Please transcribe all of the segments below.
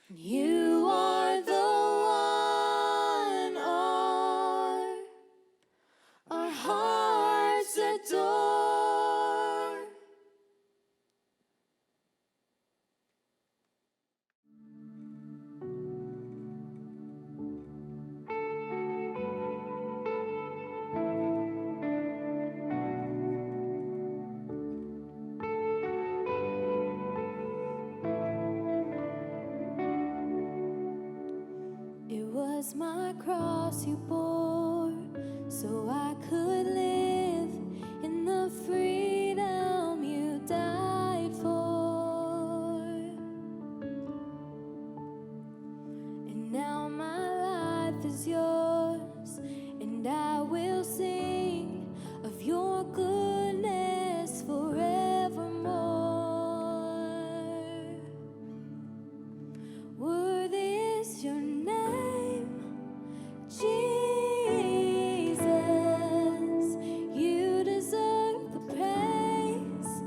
You are the one our hearts adore. It was my cross you bore, so I could live in the freedom you died for. And now my life is yours, and I will sing of your goodness forevermore. Worthy is your name, Jesus. You deserve the praise.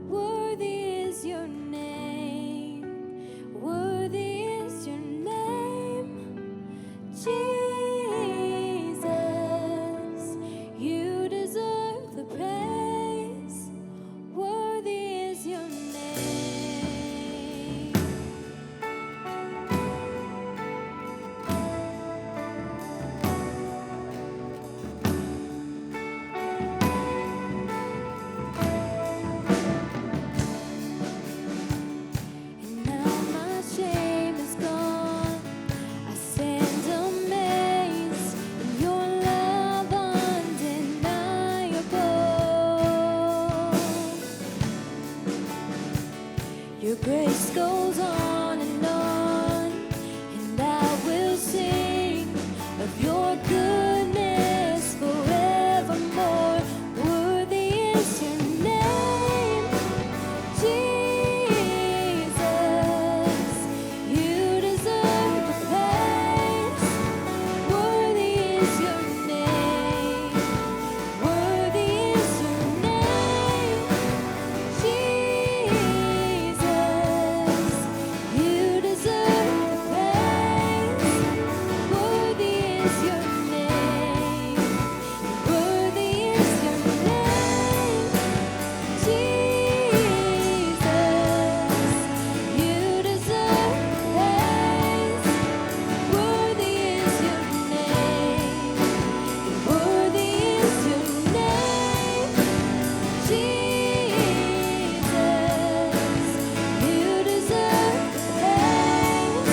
Worthy is your name. Worthy is your name, Jesus. You deserve the praise. Worthy is your name. And now my shame is gone. I stand amazed in your love undeniable. Your grace goes on, and I will sing of your goodness forevermore. Worthy is your name, Jesus. You deserve the praise. Worthy is your name. Worthy is your name, Jesus. You deserve the praise. Worthy is your name. Worthy is your name, Jesus. You deserve praise. Worthy is your name. Worthy is your name, Jesus. You deserve praise.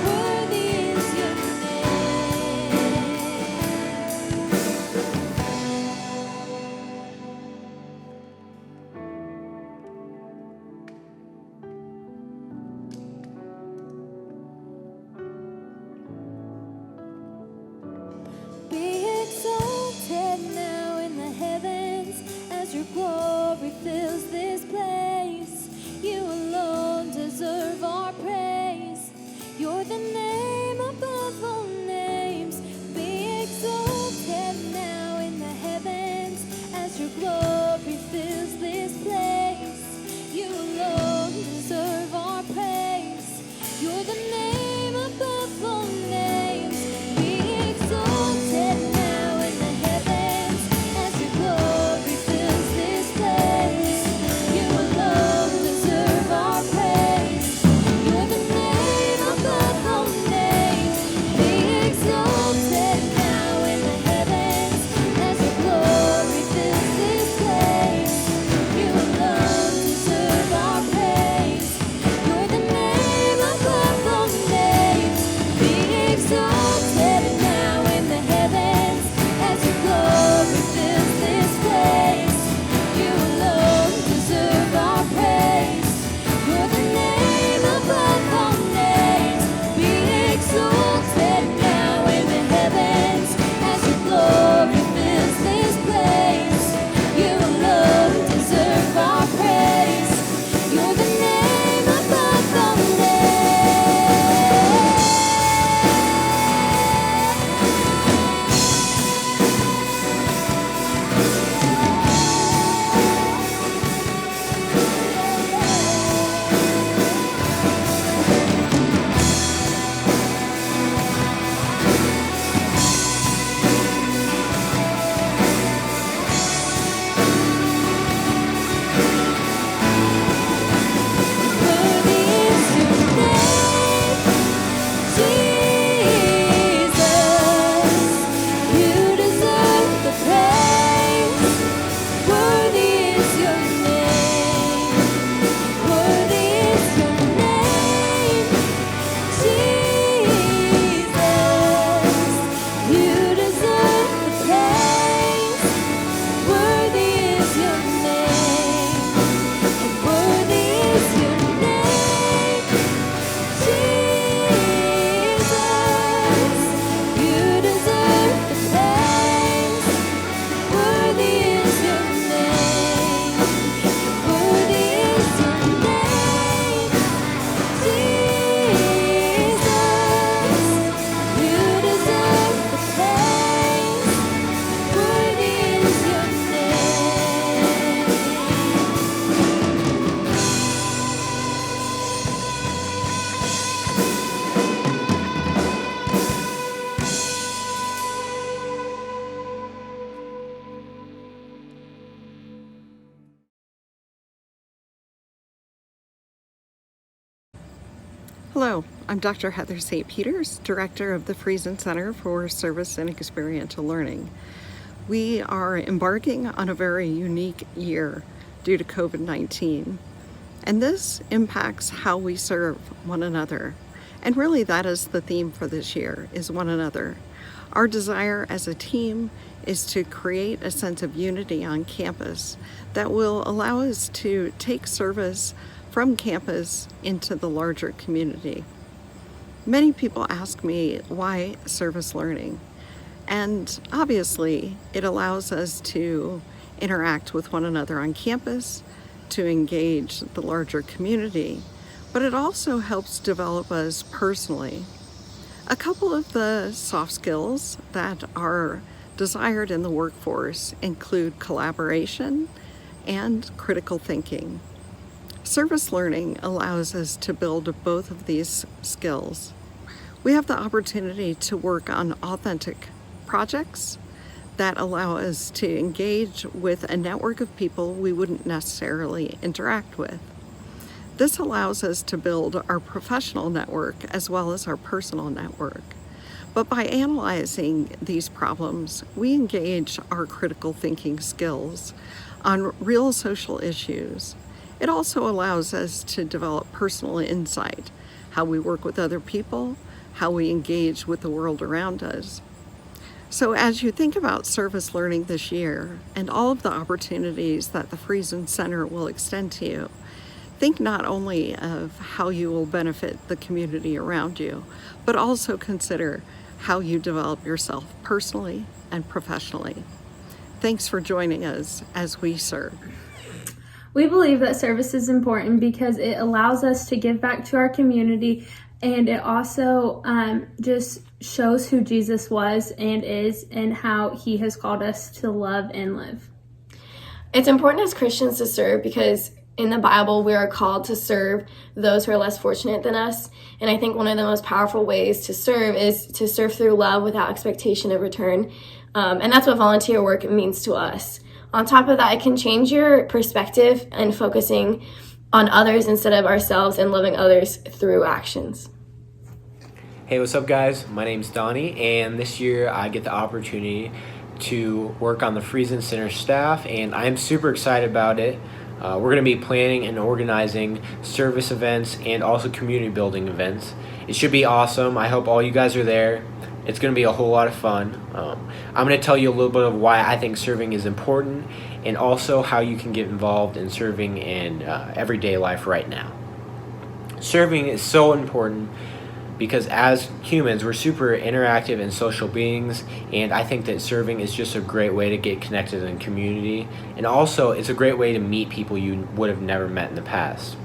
Worthy is your name. Be exalted now in the heavens as your glory fills this place. You alone deserve our praise. You're the name above all names. Be exalted now in the heavens as your glory fills this place. You alone deserve our praise. You're the name above all names. Be exalted now in the heavens as your glory fills this place. You alone deserve our praise. You're the name above all names. Be exalted now in the heavens as your glory fills this place. You alone deserve our praise. You're the name above all Hello, I'm Dr. Heather St. Peters, Director of the Friesen Center for Service and Experiential Learning. We are embarking on a very unique year due to COVID-19, and this impacts how we serve one another. And really that is the theme for this year, is one another. Our desire as a team is to create a sense of unity on campus that will allow us to take service from campus into the larger community. Many people ask me why service learning, and obviously it allows us to interact with one another on campus, to engage the larger community, but it also helps develop us personally. A couple of the soft skills that are desired in the workforce include collaboration and critical thinking. Service learning allows us to build both of these skills. We have the opportunity to work on authentic projects that allow us to engage with a network of people we wouldn't necessarily interact with. This allows us to build our professional network as well as our personal network. But by analyzing these problems, we engage our critical thinking skills on real social issues. It also allows us to develop personal insight, how we work with other people, how we engage with the world around us. So as you think about service learning this year and all of the opportunities that the Friesen Center will extend to you, think not only of how you will benefit the community around you, but also consider how you develop yourself personally and professionally. Thanks for joining us as we serve. We believe that service is important because it allows us to give back to our community, and it also just shows who Jesus was and is and how he has called us to love and live. It's important as Christians to serve because in the Bible we are called to serve those who are less fortunate than us. And I think one of the most powerful ways to serve is to serve through love without expectation of return. And that's what volunteer work means to us. On top of that, it can change your perspective and focusing on others instead of ourselves and loving others through actions. Hey, what's up guys? My name's Donnie, and this year I get the opportunity to work on the Friesen Center staff, and I'm super excited about it. We're going to be planning and organizing service events and also community building events. It should be awesome. I hope all you guys are there. It's going to be a whole lot of fun. I'm going to tell you a little bit of why I think serving is important and also how you can get involved in serving in everyday life right now. Serving is so important because as humans, we're super interactive and social beings, and I think that serving is just a great way to get connected in community, and also it's a great way to meet people you would have never met in the past.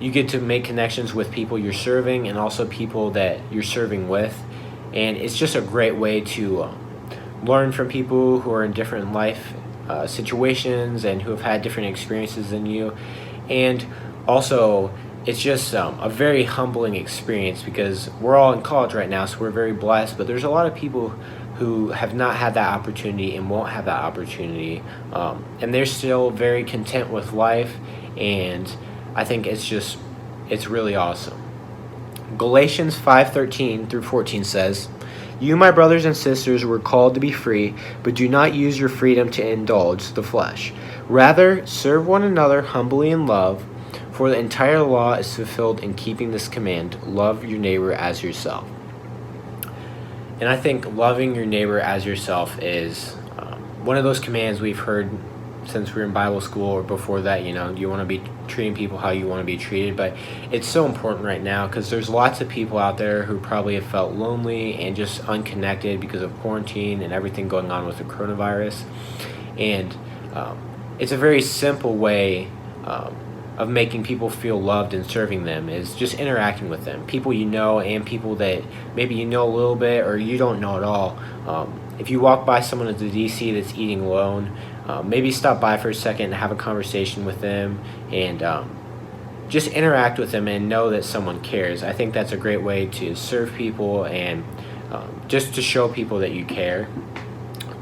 You get to make connections with people you're serving and also people that you're serving with, and it's just a great way to learn from people who are in different life situations and who have had different experiences than you. And also it's just a very humbling experience because we're all in college right now, so we're very blessed, but there's a lot of people who have not had that opportunity and won't have that opportunity, and they're still very content with life, and I think it's really awesome. Galatians 5:13 through 14 says, "You, my brothers and sisters, were called to be free, but do not use your freedom to indulge the flesh. Rather, serve one another humbly in love, for the entire law is fulfilled in keeping this command, love your neighbor as yourself." And I think loving your neighbor as yourself is one of those commands we've heard since we were in Bible school, or before that, you want to be treating people how you want to be treated. But it's so important right now because there's lots of people out there who probably have felt lonely and just unconnected because of quarantine and everything going on with the coronavirus. And it's a very simple way of making people feel loved and serving them is just interacting with them, people you know and people that maybe you know a little bit or you don't know at all. If you walk by someone at the DC that's eating alone, maybe stop by for a second and have a conversation with them and just interact with them and know that someone cares. I think that's a great way to serve people and just to show people that you care.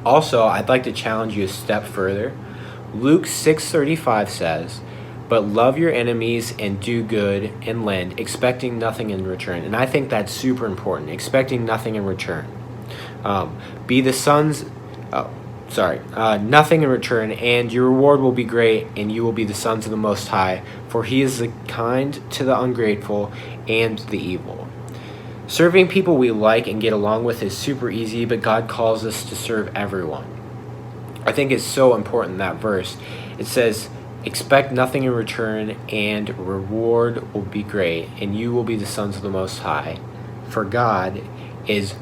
Also, I'd like to challenge you a step further. Luke 6:35 says, but love your enemies and do good and lend, expecting nothing in return. And I think that's super important, expecting nothing in return. Be the sons, nothing in return, and your reward will be great, and you will be the sons of the Most High, for He is kind to the ungrateful and the evil. Serving people we like and get along with is super easy, but God calls us to serve everyone. I think it's so important, that verse. It says, expect nothing in return, and reward will be great, and you will be the sons of the Most High. For God is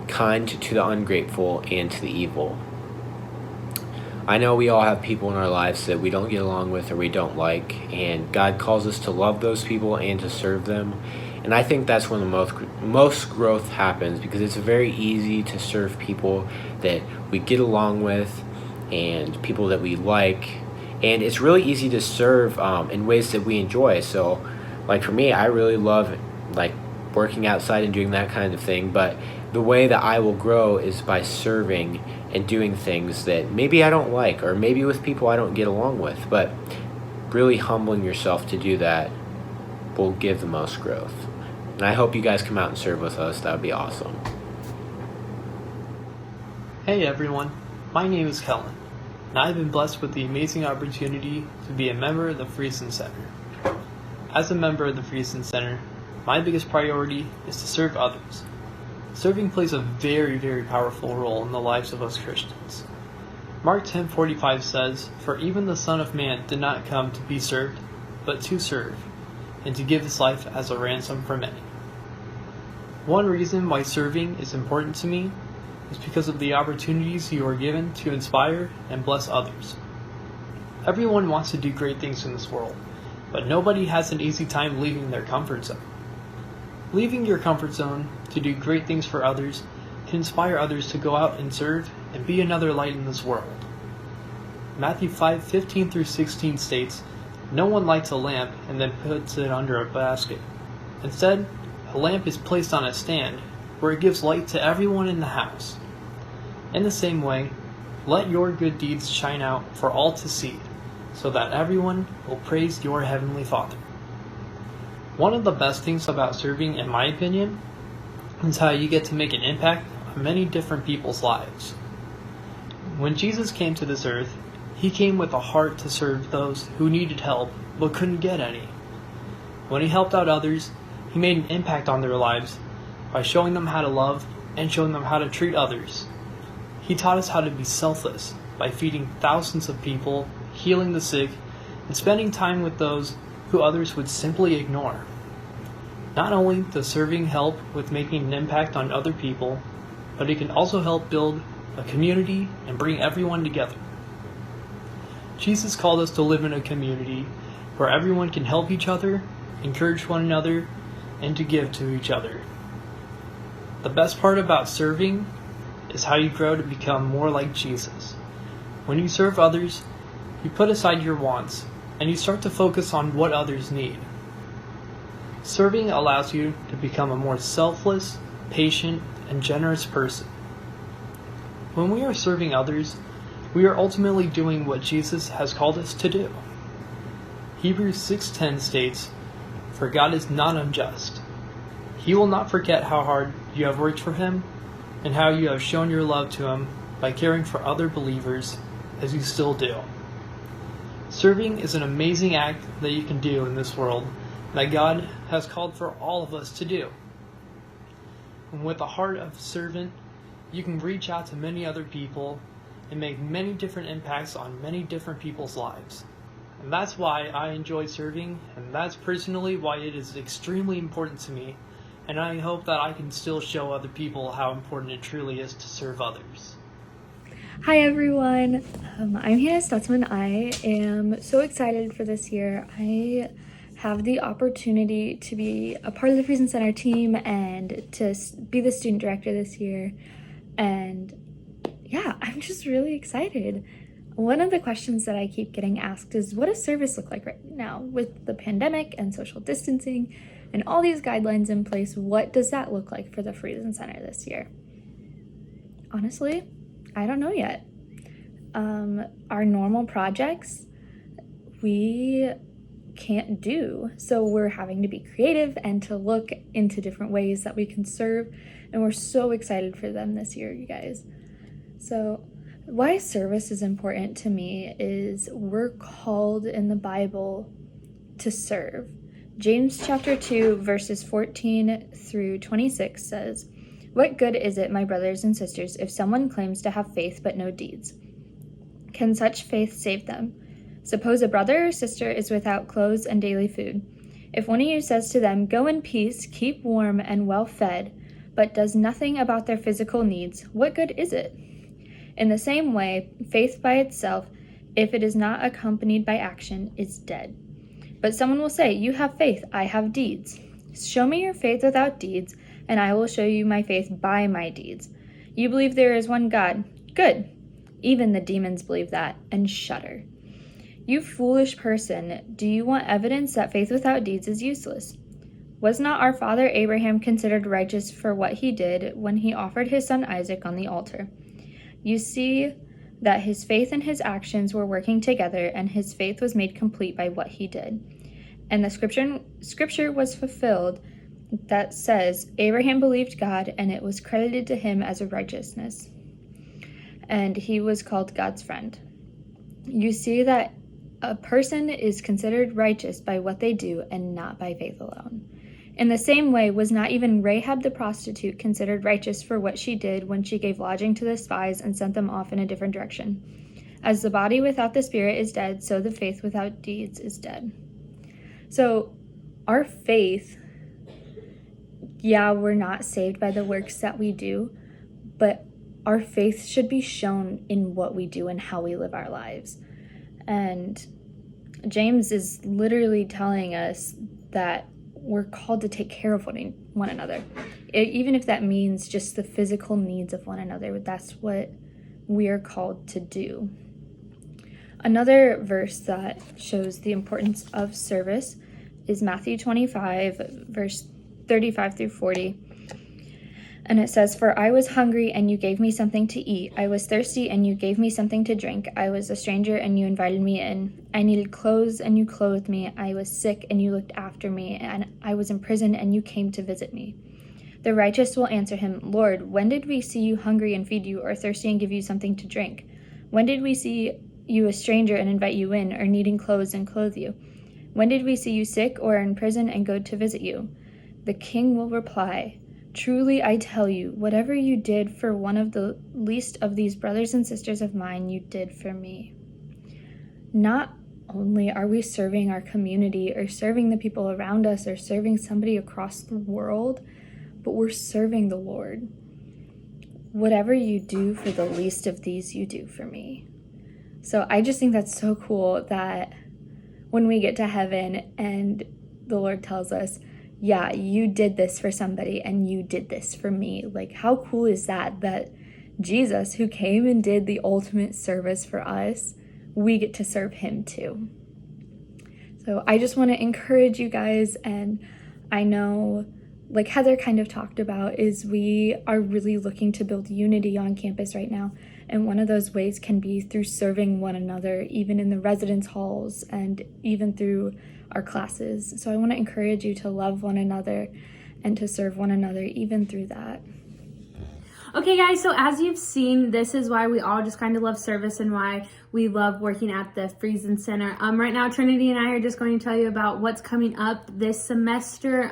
kind to the ungrateful and to the evil. I know we all have people in our lives that we don't get along with or we don't like, and God calls us to love those people and to serve them. And I think that's when the most growth happens, because it's very easy to serve people that we get along with and people that we like. And it's really easy to serve in ways that we enjoy. So, like for me, I really love like working outside and doing that kind of thing. But the way that I will grow is by serving and doing things that maybe I don't like, or maybe with people I don't get along with. But really humbling yourself to do that will give the most growth. And I hope you guys come out and serve with us. That would be awesome. Hey everyone, my name is Kellen, and I've been blessed with the amazing opportunity to be a member of the Friesen Center. As a member of the Friesen Center, my biggest priority is to serve others. Serving plays a very, very powerful role in the lives of us Christians. Mark 10:45 says, "For even the Son of Man did not come to be served, but to serve, and to give his life as a ransom for many." One reason why serving is important to me is because of the opportunities you are given to inspire and bless others. Everyone wants to do great things in this world, but nobody has an easy time leaving their comfort zone. Leaving your comfort zone to do great things for others can inspire others to go out and serve and be another light in this world. Matthew 5:15-16 states, "No one lights a lamp and then puts it under a basket. Instead, a lamp is placed on a stand where it gives light to everyone in the house. In the same way, let your good deeds shine out for all to see, so that everyone will praise your heavenly Father." One of the best things about serving, in my opinion, is how you get to make an impact on many different people's lives. When Jesus came to this earth, He came with a heart to serve those who needed help but couldn't get any. When He helped out others, He made an impact on their lives by showing them how to love and showing them how to treat others. He taught us how to be selfless by feeding thousands of people, healing the sick, and spending time with those who others would simply ignore. Not only does serving help with making an impact on other people, but it can also help build a community and bring everyone together. Jesus called us to live in a community where everyone can help each other, encourage one another, and to give to each other. The best part about serving is how you grow to become more like Jesus. When you serve others, you put aside your wants, and you start to focus on what others need. Serving allows you to become a more selfless, patient, and generous person. When we are serving others, we are ultimately doing what Jesus has called us to do. Hebrews 6:10 states, "For God is not unjust. He will not forget how hard you have worked for Him and how you have shown your love to Him by caring for other believers as you still do." Serving is an amazing act that you can do in this world that God has called for all of us to do. And with a heart of a servant, you can reach out to many other people and make many different impacts on many different people's lives. And that's why I enjoy serving, and that's personally why it is extremely important to me, and I hope that I can still show other people how important it truly is to serve others. Hi everyone, I'm Hannah Stutzman. I am so excited for this year. I have the opportunity to be a part of the Friesen Center team and to be the student director this year. And yeah, I'm just really excited. One of the questions that I keep getting asked is, what does service look like right now? With the pandemic and social distancing and all these guidelines in place, what does that look like for the Friesen Center this year? Honestly, I don't know yet. Our normal projects, we can't do. So we're having to be creative and to look into different ways that we can serve. And we're so excited for them this year, you guys. So why service is important to me is we're called in the Bible to serve. James chapter 2, verses 14 through 26 says, "What good is it, my brothers and sisters, if someone claims to have faith but no deeds? Can such faith save them? Suppose a brother or sister is without clothes and daily food. If one of you says to them, 'Go in peace, keep warm and well fed,' but does nothing about their physical needs, what good is it? In the same way, faith by itself, if it is not accompanied by action, is dead. But someone will say, 'You have faith, I have deeds.' Show me your faith without deeds, and I will show you my faith by my deeds. You believe there is one God. Good. Even the demons believe that and shudder. You foolish person, do you want evidence that faith without deeds is useless? Was not our father Abraham considered righteous for what he did when he offered his son Isaac on the altar? You see that his faith and his actions were working together, and his faith was made complete by what he did. And the scripture was fulfilled that says, Abraham believed God, and it was credited to him as a righteousness. And he was called God's friend." You see that a person is considered righteous by what they do and not by faith alone. In the same way, was not even Rahab the prostitute considered righteous for what she did when she gave lodging to the spies and sent them off in a different direction? As the body without the spirit is dead, so the faith without deeds is dead. So our faith, we're not saved by the works that we do, but our faith should be shown in what we do and how we live our lives. And James is literally telling us that we're called to take care of one another. Even if that means just the physical needs of one another, that's what we are called to do. Another verse that shows the importance of service is Matthew 25, verse 35 through 40. And it says, "For I was hungry, and you gave me something to eat. I was thirsty, and you gave me something to drink. I was a stranger, and you invited me in. I needed clothes, and you clothed me. I was sick, and you looked after me. And I was in prison, and you came to visit me." The righteous will answer him, "Lord, when did we see you hungry and feed you, or thirsty and give you something to drink? When did we see you a stranger and invite you in, or needing clothes and clothe you? When did we see you sick or in prison and go to visit you?" The king will reply, "Truly I tell you, whatever you did for one of the least of these brothers and sisters of mine, you did for me." Not only are we serving our community or serving the people around us or serving somebody across the world, but we're serving the Lord. Whatever you do for the least of these, you do for me. So I just think that's so cool that when we get to heaven and the Lord tells us, "Yeah, you did this for somebody and you did this for me." Like, how cool is that Jesus, who came and did the ultimate service for us, we get to serve him too. So I just want to encourage you guys, and I know, like Heather kind of talked about, is we are really looking to build unity on campus right now. And one of those ways can be through serving one another, even in the residence halls and even through our classes. So I want to encourage you to love one another and to serve one another even through that. Okay guys, so as you've seen, this is why we all just kind of love service and why we love working at the Friesen Center. Right now, Trinity and I are just going to tell you about what's coming up this semester.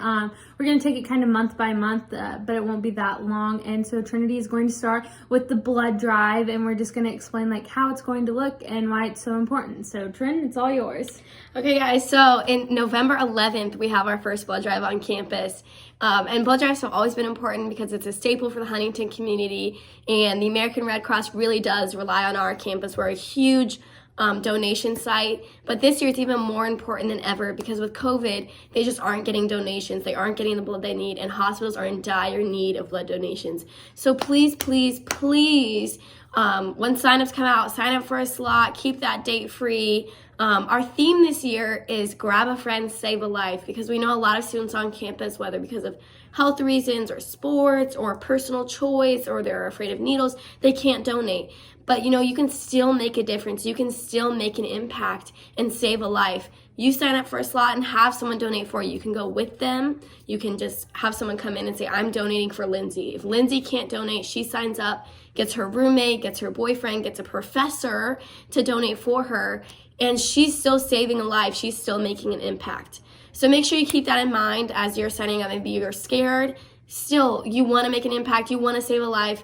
We're going to take it kind of month by month, but it won't be that long. And so Trinity is going to start with the blood drive, and we're just going to explain like how it's going to look and why it's so important. So Trin, it's all yours. Okay guys, so in November 11th, we have our first blood drive on campus. And blood drives have always been important because it's a staple for the Huntington community, and the American Red Cross really does rely on our campus. We're a huge donation site, but this year it's even more important than ever because with COVID, they just aren't getting donations. They aren't getting the blood they need, and hospitals are in dire need of blood donations. So please, please, please, when signups come out, sign up for a slot, keep that date free. Our theme this year is grab a friend, save a life, because we know a lot of students on campus, whether because of health reasons or sports or personal choice, or they're afraid of needles, they can't donate. But you can still make a difference. You can still make an impact and save a life. You sign up for a slot and have someone donate for you. You can go with them. You can just have someone come in and say, I'm donating for Lindsay. If Lindsay can't donate, she signs up, gets her roommate, gets her boyfriend, gets a professor to donate for her, and she's still saving a life. She's still making an impact. So make sure you keep that in mind as you're signing up. Maybe you're scared. Still, you want to make an impact. You want to save a life.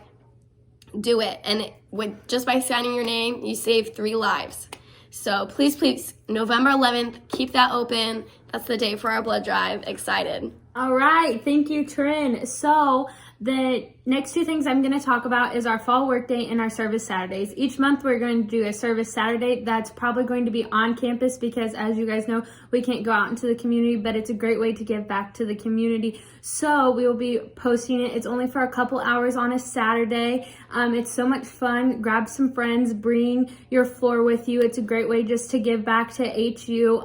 Do it. And just by signing your name, you save 3 lives. So please, November 11th, keep that open. That's the day for our blood drive. Excited. All right, thank you, Trin. So the next 2 things I'm going to talk about is our fall workday and our service Saturdays. Each month we're going to do a service Saturday that's probably going to be on campus because, as you guys know, we can't go out into the community, but it's a great way to give back to the community. So we will be posting it. It's only for a couple hours on a Saturday. It's so much fun. Grab some friends, bring your floor with you. It's a great way just to give back to HU.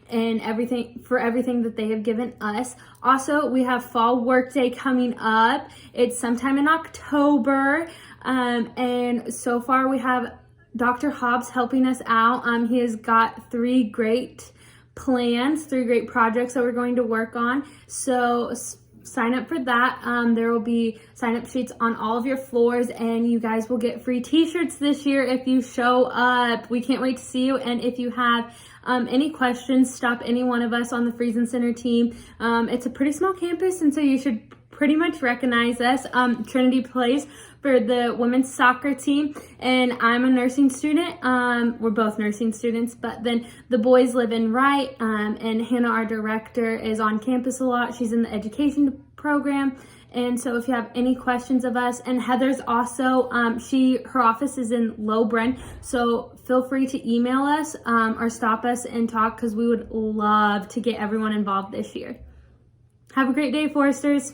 And everything that they have given us. Also, we have fall workday coming up. It's sometime in October. And so far we have Dr. Hobbs helping us out. He has got 3 great plans, 3 great projects that we're going to work on. So sign up for that. There will be sign-up sheets on all of your floors, and you guys will get free t-shirts this year if you show up. We can't wait to see you. And if you have any questions, stop any one of us on the Friesen Center team. It's a pretty small campus, and so you should pretty much recognize us. Trinity plays for the women's soccer team, and I'm a nursing student. We're both nursing students, but then the boys live in Wright, and Hannah, our director, is on campus a lot. She's in the education program. And so if you have any questions of us, and Heather's also, her office is in Lowbren, so feel free to email us or stop us and talk, because we would love to get everyone involved this year. Have a great day, Foresters.